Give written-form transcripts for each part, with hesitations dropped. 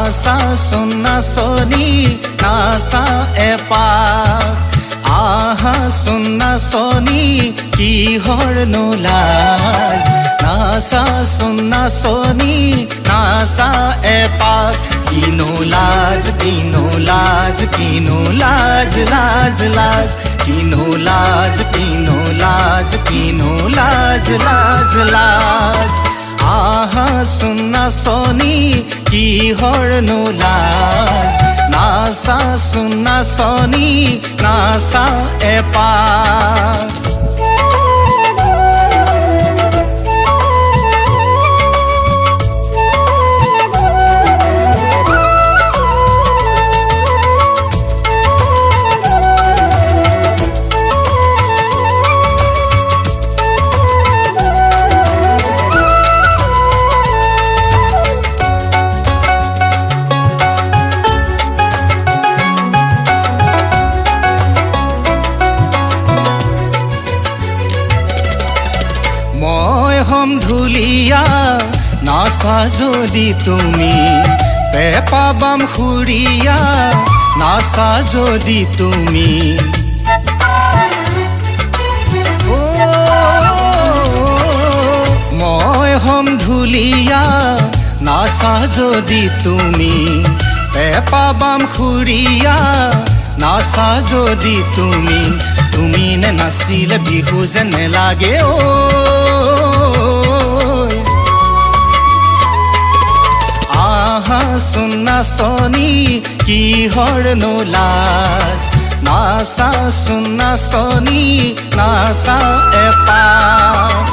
নাচাচোন নাচনী নাচা এপাক আহাচোন নাচনী কিহৰনো লাজ নাচাচোন নাচনী নাচা এপাক কিনো লাজ কিনো লাজ কিনো লাজ লাজ লাজ কিনো লাজ কিনো লাজ কিনো লাজ লাজ লাজ আহাচোন নাচনী কিহৰনো লাজ নাচাচোন নাচনী নাচা এপাক মই হম ঢুলীয়া নাচা যদি তুমি পেপা বাম খুৰীয়া নাচা যদি তুমি মই হম ঢুলীয়া নাচা যদি তুমি পেপা বাম খুৰীয়া নাচা যদি তুমি তুমি নে নাচিলে বিহু যেন নেলাগে আহাচোন নাচনী কিহৰনো লাজ নাচাচোন নাচনী নাচা এপাক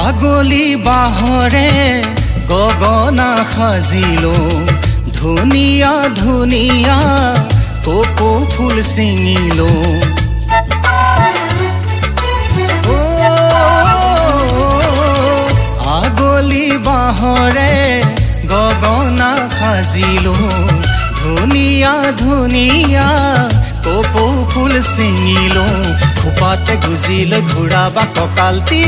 আগলি বাহৰে গগনা সাজিলো ধুনীয়া ধুনীয়া কপৌ ফুল ছিঙিলো আগলি বাহৰে গগনা সাজিলো ধুনীয়া ধুনীয়া কপৌ ফুল ছিঙিলো খোপাতে গুজিলৈ ঘূৰাবা কঁকালটি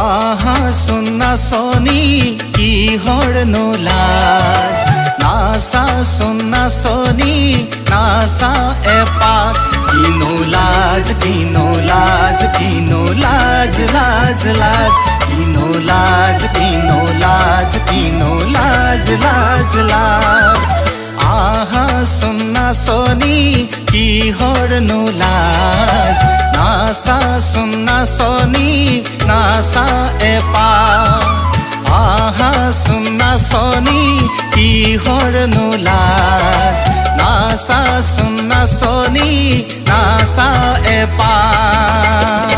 আহাচোন নাচনী কিহৰনো লাজ নাচাচোন নাচনী নাচা এপাক কিনো লাজ কিনো লাজ কিনো লাজ লাজ লাজ কিনো লাজ কিনো লাজ কিনো লাজ লাজ লাজ আহাচোন নাচনী কিহৰনো লাজ নাচাচোন নাচনী নাচা এপাক আহাচোন নাচনী কিহৰনো লাজ নাচাচোন নাচনী নাচা এপাক